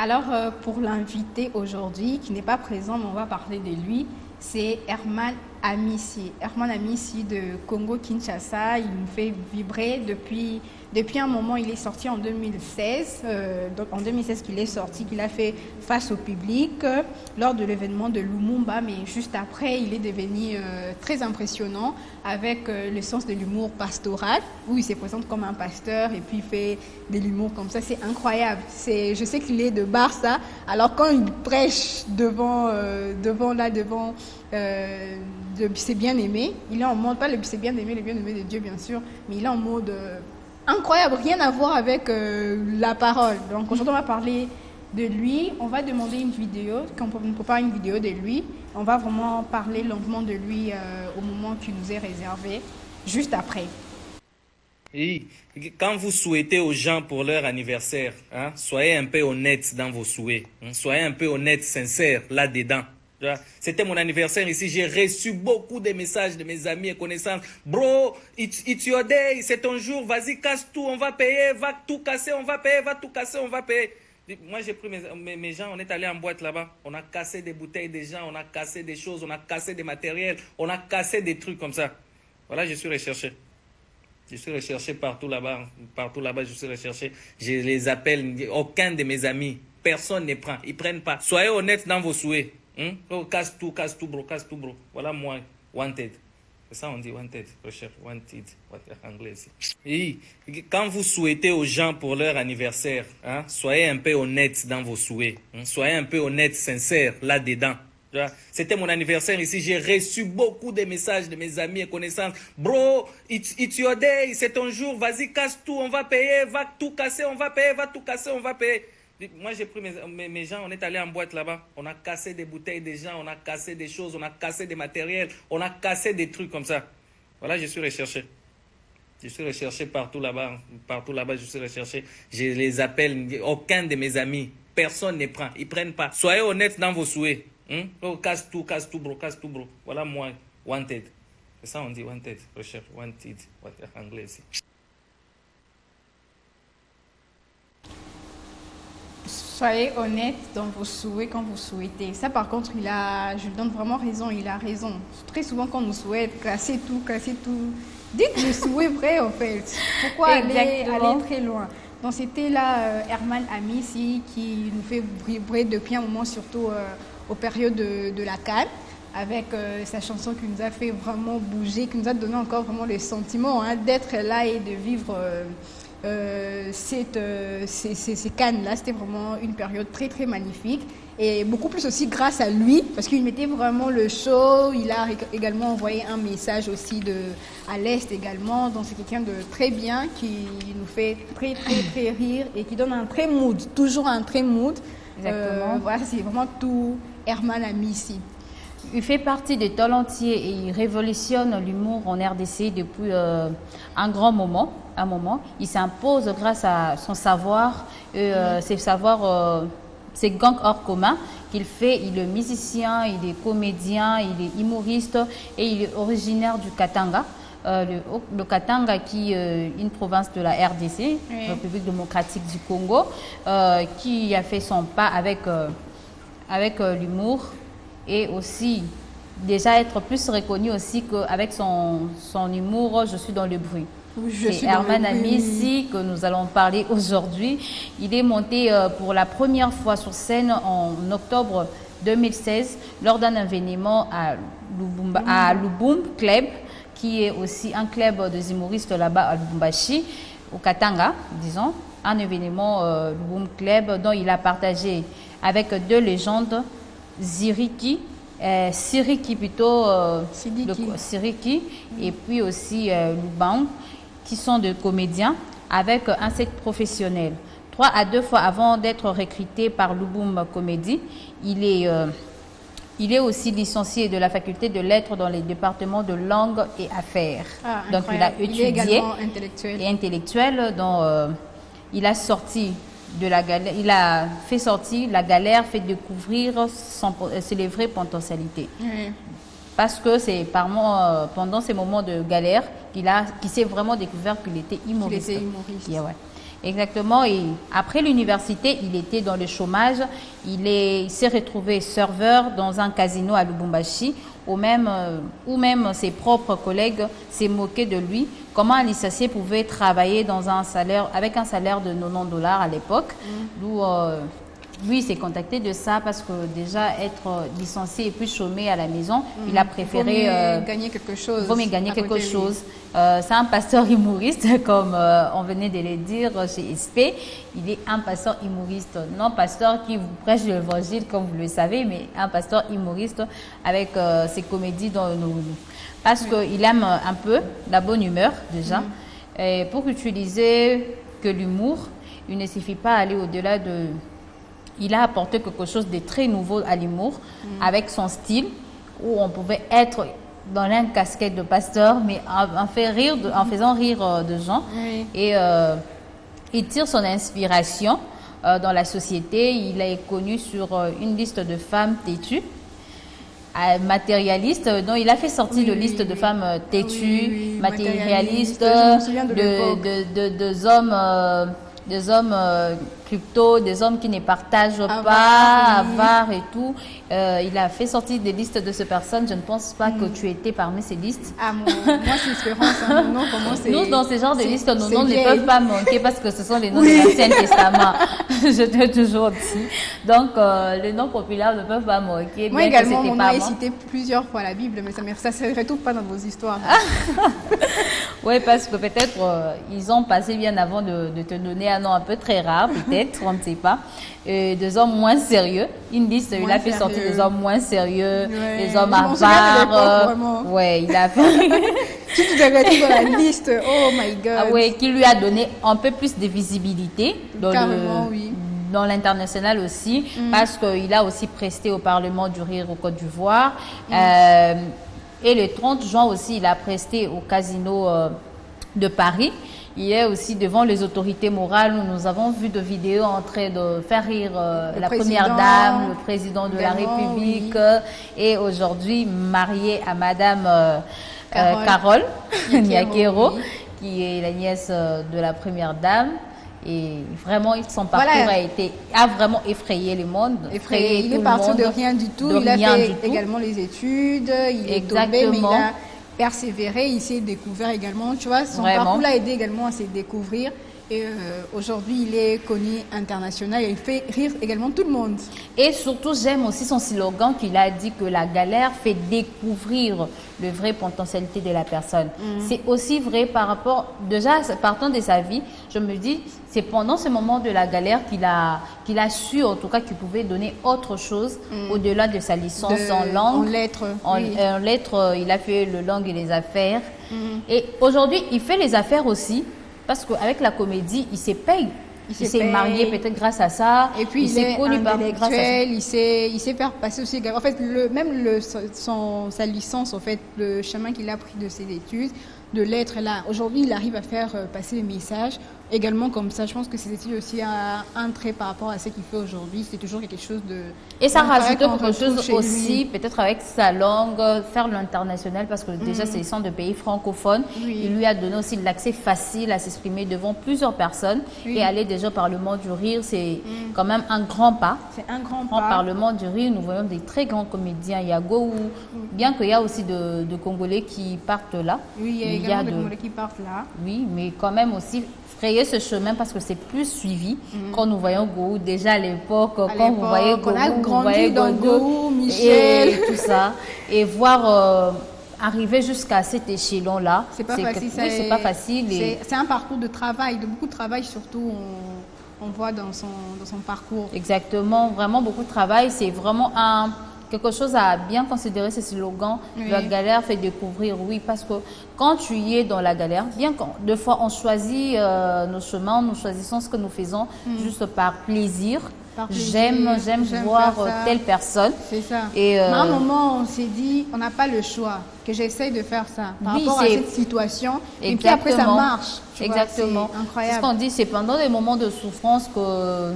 Alors, pour l'invité aujourd'hui, qui n'est pas présent, mais on va parler de lui, c'est Herman Amissi. Herman Amissi de Congo-Kinshasa, il nous fait vibrer depuis un moment. Il est sorti en 2016, donc en 2016 qu'il est sorti, qu'il a fait face au public lors de l'événement de Lumumba, mais juste après, il est devenu très impressionnant avec le sens de l'humour pastoral, où il se présente comme un pasteur et puis il fait de l'humour comme ça. C'est incroyable. Je sais qu'il est de Barça, alors quand il prêche devant ses bien-aimés, il est en mode, pas ses bien-aimés, les bien-aimés de Dieu bien sûr, mais il est en mode incroyable, rien à voir avec la parole. Donc aujourd'hui on va parler de lui, on va demander une vidéo, qu'on nous prépare une vidéo de lui, on va vraiment parler longuement de lui au moment qui nous est réservé, juste après. Et quand vous souhaitez aux gens pour leur anniversaire, soyez un peu honnête dans vos souhaits. Soyez un peu honnête, sincère, là-dedans. C'était mon anniversaire ici, j'ai reçu beaucoup de messages de mes amis et connaissances. Bro, it's your day, c'est ton jour, vas-y, casse tout, on va payer, va tout casser, on va payer, va tout casser, on va payer. Moi, j'ai pris mes gens, on est allé en boîte là-bas. On a cassé des bouteilles des gens, on a cassé des choses, on a cassé des matériels, on a cassé des trucs comme ça. Voilà, je suis recherché. Je suis recherché partout là-bas, je suis recherché. Je les appelle, aucun de mes amis, personne ne prend, ils prennent pas. Soyez honnêtes dans vos souhaits. Oh, casse tout, bro, casse tout, bro. Voilà moi, wanted. C'est ça on dit, wanted, recherche, wanted, anglais ici. Et quand vous souhaitez aux gens pour leur anniversaire, soyez un peu honnête dans vos souhaits. Soyez un peu honnête, sincère, là-dedans. C'était mon anniversaire ici, j'ai reçu beaucoup de messages de mes amis et connaissances. Bro, it's your day, c'est ton jour, vas-y, casse tout, on va payer, va tout casser, on va payer, va tout casser, on va payer. Moi, j'ai pris mes gens, on est allé en boîte là-bas. On a cassé des bouteilles des gens, on a cassé des choses, on a cassé des matériels, on a cassé des trucs comme ça. Voilà, je suis recherché. Je suis recherché partout là-bas, je suis recherché. Je les appelle, aucun de mes amis, personne ne prend, ils prennent pas. Soyez honnêtes dans vos souhaits. Oh, casse tout, bro, casse tout, bro. Voilà moi, wanted. C'est ça on dit, wanted, recherche, wanted, anglais ici. Soyez honnête dans vos souhaits quand vous souhaitez. Ça, par contre, je lui donne vraiment raison, il a raison. Très souvent, quand on nous souhaite casser tout, dites le souhait vrai, en fait. Pourquoi aller très loin? Donc, c'était là Herman Amissi qui nous fait vibrer depuis un moment, surtout aux périodes de la CAN, avec sa chanson qui nous a fait vraiment bouger, qui nous a donné encore vraiment le sentiment d'être là et de vivre... ces cannes-là, c'était vraiment une période très très magnifique et beaucoup plus aussi grâce à lui parce qu'il mettait vraiment le show. Il a également envoyé un message aussi à l'Est également, donc c'est quelqu'un de très bien qui nous fait très très très rire et qui donne un très mood, toujours un très mood. Exactement. Voilà, c'est vraiment tout Herman Amissi. Il fait partie des talentiers et il révolutionne l'humour en RDC depuis un grand moment. Il s'impose grâce à son savoir, ses gangs hors commun qu'il fait. Il est musicien, il est comédien, il est humoriste et il est originaire du Katanga. Le Katanga qui est une province de la RDC, République démocratique du Congo, qui a fait son pas avec l'humour. Et aussi, déjà être plus reconnu aussi qu'avec son humour, je suis dans le bruit. C'est Herman Amissi que nous allons parler aujourd'hui. Il est monté pour la première fois sur scène en octobre 2016 lors d'un événement à Lubumba Club, qui est aussi un club de humoristes là-bas à Lubumbashi, au Katanga, disons. Un événement Lubumba Club dont il a partagé avec deux légendes, Siriki plutôt, Siriki et puis aussi Lubang, qui sont des comédiens avec un set professionnel. 3 à 2 fois avant d'être recruté par Lubumba Comédie, il est aussi licencié de la faculté de lettres dans les départements de langue et affaires. Donc il a étudié, il est également intellectuel, dont il a sorti de la galère, il a fait sortir la galère, fait découvrir ses vraies potentialités. Parce que c'est pendant ces moments de galère qu'il s'est vraiment découvert qu'il était humoriste. Exactement. Et après l'université, il était dans le chômage. Il s'est retrouvé serveur dans un casino à Lubumbashi, où même ses propres collègues s'est moqué de lui. Comment un licencié pouvait travailler avec un salaire de $90 à l'époque, d'où lui, il s'est contacté de ça parce que déjà être licencié et puis chômer à la maison, il a préféré gagner quelque chose. Vaut mieux gagner quelque chose. C'est un pasteur humoriste, comme on venait de le dire chez SP. Il est un pasteur humoriste, non pasteur qui vous prêche l'évangile, comme vous le savez, mais un pasteur humoriste avec ses comédies parce qu'il aime un peu la bonne humeur déjà. Et pour utiliser que l'humour, il ne suffit pas d'aller au-delà de... Il a apporté quelque chose de très nouveau à l'humour avec son style où on pouvait être dans la casquette de pasteur mais en faisant rire de gens. Oui. Et il tire son inspiration dans la société. Il est connu sur une liste de femmes têtues, matérialistes. Donc il a fait sortir de liste de femmes têtues, matérialistes, des hommes crypto, des hommes qui ne partagent pas, avares et tout. Il a fait sortir des listes de ces personnes. Je ne pense pas que tu étais parmi ces listes. Ah, moi, c'est Espérance. Non, comment c'est... Nous, dans ce genre de listes, nos noms ne peuvent pas manquer parce que ce sont les noms de l'Ancien Testament. Je te l'ai toujours dit. Donc, les noms populaires ne peuvent pas manquer. Moi également, mon nom est cité plusieurs fois à la Bible, mais ça ne se retrouve pas dans vos histoires. Oui, parce que peut-être ils ont passé bien avant de te donner un nom un peu très rare, peut-être, on ne sait pas. Des hommes moins sérieux. Une liste, il a fait sortir des hommes moins sérieux, des hommes avares. Ouais, il a fait. Tu te retrouves dans la liste, oh my God. Ah ouais, qui lui a donné un peu plus de visibilité dans l'international aussi, parce qu'il a aussi presté au Parlement du Rire au Côte d'Ivoire. Et le 30 juin aussi, il a presté au Casino de Paris. Il est aussi devant les autorités morales où nous avons vu des vidéos en train de faire rire la première dame, le président de la République, et aujourd'hui marié à madame Carole Niakero, qui est la nièce de la première dame. Et vraiment, son parcours a vraiment effrayé le monde. Il est parti de rien du tout. Il a fait également les études. Il est tombé, mais il a persévéré. Il s'est découvert également. Tu vois, son parcours l'a aidé également à se découvrir. Et aujourd'hui, il est connu international et il fait rire également tout le monde. Et surtout, j'aime aussi son slogan qu'il a dit que la galère fait découvrir le vrai potentialité de la personne. C'est aussi vrai par rapport, déjà, partant de sa vie, je me dis, c'est pendant ce moment de la galère qu'il a su, en tout cas, qu'il pouvait donner autre chose au-delà de sa licence en langue. En lettres. En lettres, il a fait le langue et les affaires. Et aujourd'hui, il fait les affaires aussi. Parce qu'avec la comédie, il s'est payé. Il s'est marié peut-être grâce à ça. Et puis, il est connu grâce à ça. Il sait faire passer aussi. En fait, sa licence, en fait, le chemin qu'il a pris de ses études, de lettres, là, aujourd'hui, il arrive à faire passer les messages. Également comme ça, je pense que ses études aussi un trait par rapport à ce qu'il fait aujourd'hui. C'est toujours quelque chose de... Et ça rajoute quelque chose aussi, peut-être avec sa langue, faire l'international, parce que déjà, c'est sont de pays francophones. Il lui a donné aussi l'accès facile à s'exprimer devant plusieurs personnes. Et aller déjà au Parlement du Rire, c'est quand même un grand pas. C'est un grand pas. Au Parlement du Rire, nous voyons des très grands comédiens. Il y a Gou, bien qu'il y a aussi de Congolais qui partent là. Oui, il y a également des Congolais qui partent là. Oui, mais quand même aussi... frayer ce chemin parce que c'est plus suivi. Quand nous voyons Gou, déjà à l'époque, quand vous voyez Gou, vous voyez Gou, Michel, et tout ça, et voir arriver jusqu'à cet échelon-là, c'est pas facile. C'est pas facile. C'est un parcours de travail, de beaucoup de travail surtout. On voit dans son parcours. Exactement, vraiment beaucoup de travail. C'est vraiment quelque chose à bien considérer, ce slogan. La galère fait découvrir, parce que quand tu y es dans la galère, bien que deux fois on choisit nos chemins, nous choisissons ce que nous faisons juste par plaisir. J'aime voir telle personne. C'est ça. Et à un moment, on s'est dit, on n'a pas le choix, que j'essaye de faire ça par rapport à cette situation. Et puis après, ça marche. Exactement. C'est incroyable. C'est ce qu'on dit, c'est pendant des moments de souffrance que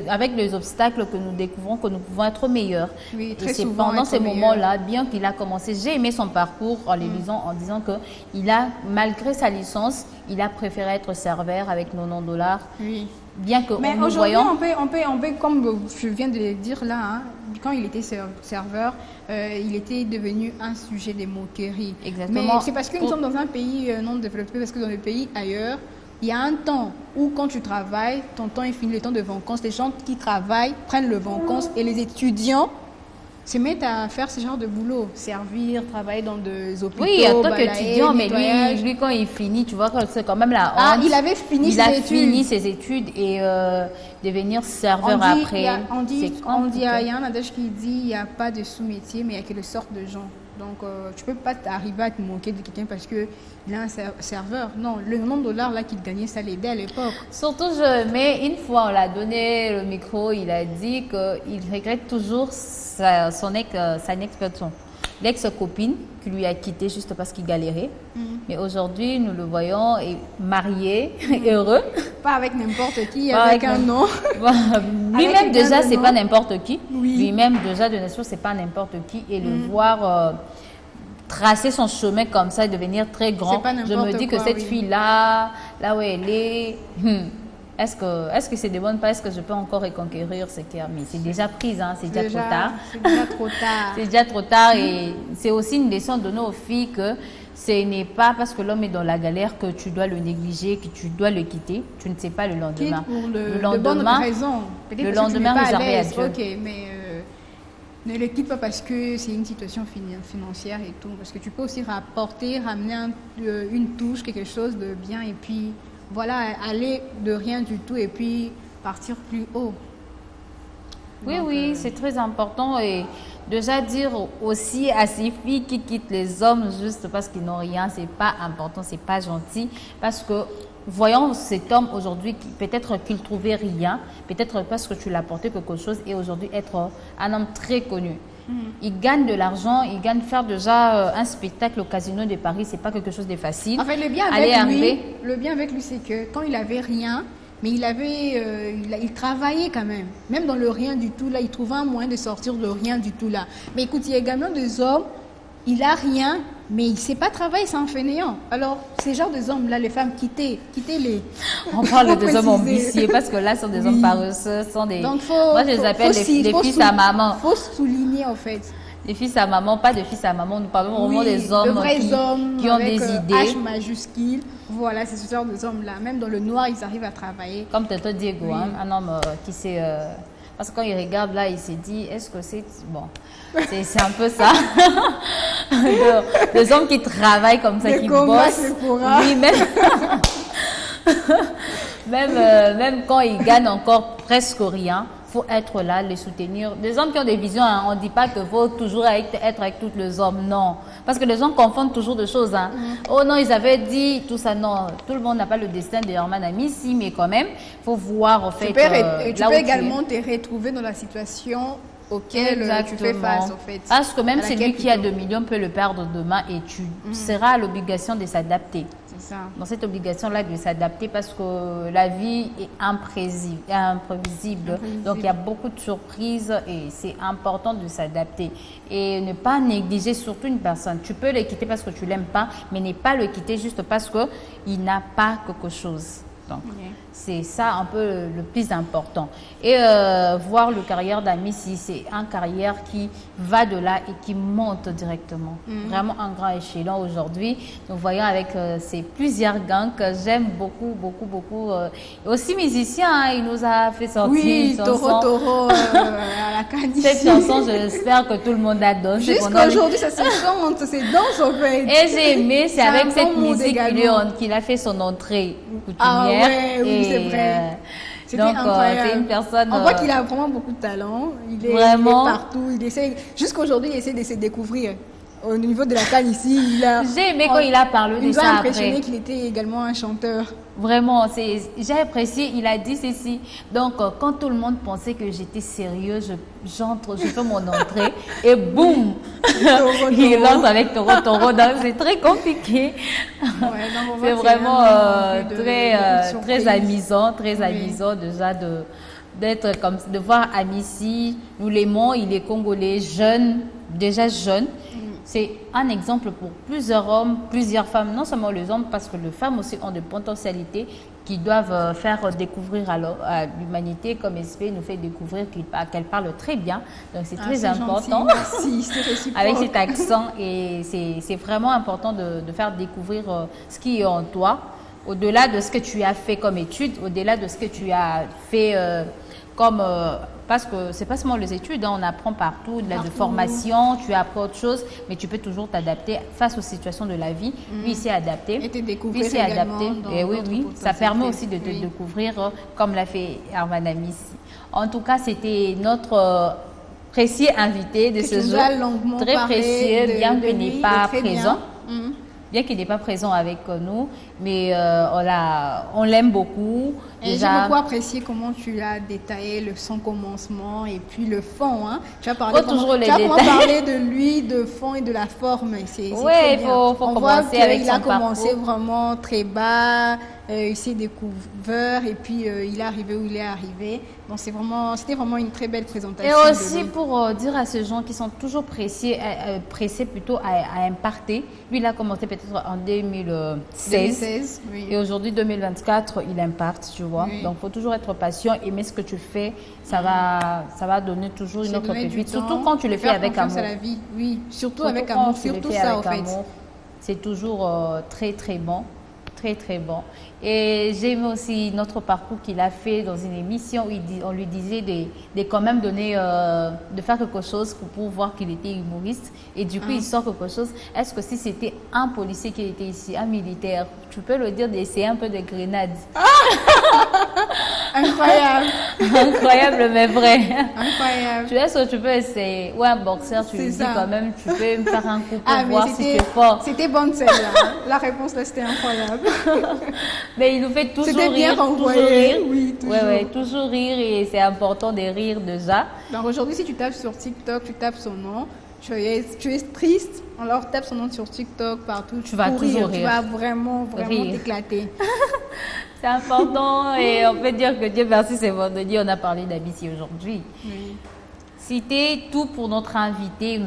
avec les obstacles que nous découvrons, que nous pouvons être meilleurs. Oui, Et très c'est souvent pendant être ces meilleur. moments-là, bien qu'il a commencé, j'ai aimé son parcours en les lisant, en disant que il a, malgré sa licence, il a préféré être serveur avec $90. Oui. Bien que Mais nous aujourd'hui, voyons... on peut, comme je viens de le dire là, hein, quand il était serveur, il était devenu un sujet de moquerie. Exactement. Mais c'est parce que nous sommes dans un pays non développé, parce que dans les pays ailleurs, il y a un temps où quand tu travailles, ton temps est fini, le temps de vacances. Les gens qui travaillent prennent le vacances et les étudiants se mettent à faire ce genre de boulot, servir, travailler dans des hôpitaux, Oui, en tant balayer, qu'étudiant, mais nettoyage. lui, quand il finit, tu vois que c'est quand même la honte. Ah, il avait fini Il a ses études. fini ses études et devenir serveur après. On dit, c'est il y compliqué. a un adage qui dit il n'y a pas de sous-métier, mais il y a que de sorte de gens. Donc, tu ne peux pas arriver à te moquer de quelqu'un parce qu'il a un serveur. Non, le nombre de dollars là qu'il gagnait, ça l'aidait à l'époque. Surtout, mais une fois, on l'a donné le micro, il a dit qu'il regrette toujours sa ex-personne, l'ex-copine qui lui a quitté juste parce qu'il galérait. Mais aujourd'hui, nous le voyons est marié, heureux. Pas avec n'importe qui, Pas avec avec un nom. Lui-même quelqu'un déjà, de c'est nom. pas n'importe qui. Oui. Lui-même déjà, de nature, c'est pas n'importe qui. Et le voir tracer son chemin comme ça et devenir très grand, C'est pas je me n'importe dis que quoi, cette oui. fille-là, là où elle est, est-ce que c'est des bonnes pas? Est-ce que je peux encore reconquérir ce qu'il y a? Mais c'est déjà prise, hein, c'est déjà trop tard. C'est déjà trop tard. C'est déjà trop tard et c'est aussi une leçon donnée aux filles que ce n'est pas parce que l'homme est dans la galère que tu dois le négliger, que tu dois le quitter. Tu ne sais pas le Quitte lendemain. pour Le de bonnes lendemain, raisons. Peut-être le parce que tu lendemain n'es pas à réservé à l'aise. Dieu. Ok, mais ne le quitte pas parce que c'est une situation financière et tout. Parce que tu peux aussi ramener une touche, quelque chose de bien et puis voilà, aller de rien du tout et puis partir plus haut. Oui, Donc, oui, c'est très important et déjà dire aussi à ces filles qui quittent les hommes juste parce qu'ils n'ont rien, c'est pas important, c'est pas gentil parce que voyons cet homme aujourd'hui, peut-être qu'il trouvait rien, peut-être parce que tu l'as apporté quelque chose et aujourd'hui être un homme très connu. Il gagne de l'argent, il gagne faire déjà un spectacle au Casino de Paris, c'est pas quelque chose de facile. En fait, le bien avec lui, c'est que quand il avait rien, mais il travaillait quand même. Même dans le rien du tout, là, il trouvait un moyen de sortir de rien du tout, là. Mais écoute, il y a également des hommes, il a rien, mais il ne sait pas travailler, c'est un fainéant. Alors, ces genres de hommes-là, les femmes, quittez-les. On parle Faut des hommes préciser. ambitieux parce que là, ce sont des hommes paresseux, ce sont des... Donc, Moi, je les appelle des fils à maman. Il faut souligner, en fait. Des fils à maman, pas de fils à maman. Nous parlons vraiment Oui, des hommes de vrais hommes qui ont avec, des idées. H majuscule. Voilà, c'est ce genre de hommes-là. Même dans le noir, ils arrivent à travailler. Comme Tonton Diego, Oui. hein, un homme qui s'est... parce que quand il regarde là, il s'est dit, est-ce que c'est... Bon, c'est un peu ça. Des hommes qui travaillent comme ça, Des qui combats, bossent. Sephora. Oui, même quand ils gagnent encore presque rien, faut être là, les soutenir. Des hommes qui ont des visions, hein, on ne dit pas qu'il faut toujours être avec tous les hommes, non. Parce que les gens confondent toujours des choses. Hein. Oh non, ils avaient dit tout ça, non. Tout le monde n'a pas le destin de Herman Ami, si, mais quand même, il faut voir en fait Tu peux, là où tu es. également te retrouver dans la situation auquel tu fais face, en fait. Parce que même À laquelle celui qui a plutôt. 2 millions peut le perdre demain et tu seras à l'obligation de s'adapter. C'est ça. Dans cette obligation-là de s'adapter parce que la vie est imprévisible. Donc, il y a beaucoup de surprises et c'est important de s'adapter. Et ne pas négliger surtout une personne. Tu peux le quitter parce que tu l'aimes pas, mais ne pas le quitter juste parce qu'il n'a pas quelque chose. Donc, c'est ça un peu le plus important. Et voir le carrière d'Amissi, c'est une carrière qui va de là et qui monte directement. Vraiment un grand échelon aujourd'hui. Nous voyons avec ces plusieurs gangs que j'aime beaucoup, beaucoup, beaucoup. Aussi musicien, hein, il nous a fait sortir Oui, une chanson. Toro, à la canne Cette ici. chanson, j'espère que tout le monde adore. Jusqu'à aujourd'hui, ça se chante, c'est danse, en fait. Et j'ai aimé, c'est C'est avec un cette bon mood musique également. qu'il a fait son entrée coutumière. Ah ouais, oui, Et, c'est vrai. C'était donc, incroyable. c'est une personne... On voit qu'il a vraiment beaucoup de talent. Il est Vraiment. partout. Il essaie, jusqu'aujourd'hui, il essaie de se découvrir. Au niveau de la canne ici, J'ai aimé quand il a parlé il de nous a ça impressionné après. qu'il était également un chanteur. Vraiment, j'ai apprécié, il a dit ceci. Donc, quand tout le monde pensait que j'étais sérieux, j'entre, je fais mon entrée et boum, il lance avec Toro. Donc, c'est très compliqué. Ouais, donc on voit C'est que vraiment un moment de très surprise. amusant, très Oui. amusant déjà d'être comme de voir Amici. Nous l'aimons, il est congolais, jeune, déjà jeune. C'est un exemple pour plusieurs hommes, plusieurs femmes, non seulement les hommes, parce que les femmes aussi ont des potentialités qui doivent faire découvrir à l'humanité, comme SP nous fait découvrir qu'elle parle très bien. Donc c'est très important. Merci, c'est réciproque. Avec cet accent, et c'est vraiment important de faire découvrir ce qui est en toi, au-delà de ce que tu as fait comme étude, au-delà de ce que tu as fait comme... parce que c'est pas seulement les études, hein, on apprend partout, de formation, tu apprends autre chose, mais tu peux toujours t'adapter face aux situations de la vie. Lui, il s'est adapté. Et te découvrir également dans et oui, ça permet aussi de te découvrir comme l'a fait Herman Amici. En tout cas, c'était notre précieux invité de ce jour. Très précieux, bien qu'il n'est pas présent. Bien qu'il n'est pas présent avec nous, mais on l'aime beaucoup. J'ai beaucoup apprécié comment tu as détaillé son commencement et puis le fond. Hein. Tu as parlé de lui, de fond et de la forme. C'est très bien. Faut commencer avec son parcours. Il a commencé vraiment très bas, il s'est découvert et puis il est arrivé où il est arrivé. Donc c'était vraiment une très belle présentation. Et aussi pour dire à ces gens qui sont toujours pressés plutôt à imparter. Lui, il a commencé peut-être en 2016 oui. Et aujourd'hui, 2024, il imparte, tu vois. Oui. Donc, il faut toujours être patient, aimer ce que tu fais. Ça va donner toujours une autre pépite. Surtout quand tu le fais avec amour. À la vie. Oui, surtout avec amour. Surtout ça, en fait. C'est toujours très, très bon. Très, très bon. Et j'aime aussi notre parcours qu'il a fait dans une émission où on lui disait de quand même donner, de faire quelque chose pour voir qu'il était humoriste. Et du coup, il sort quelque chose. Est-ce que si c'était un policier qui était ici, un militaire, tu peux le dire d'essayer un peu de grenade? Incroyable. Incroyable, mais vrai. Incroyable. Tu sais, tu peux essayer. Ou un boxeur, tu lui dis quand même, tu peux me faire un coup pour voir si tu es fort. C'était bonne celle-là. La réponse là, c'était incroyable. Mais il nous fait toujours rire. Bien toujours rire. Oui, toujours. Ouais, toujours rire et c'est important de rire déjà. Donc aujourd'hui, si tu tapes sur TikTok, tu tapes son nom, tu es triste, alors tape son nom sur TikTok, partout. Tu vas toujours rire. Tu vas vraiment t'éclater. C'est important et on peut dire que Dieu merci, c'est vendredi, on a parlé d'Amici aujourd'hui. Oui. C'était tout pour notre invité.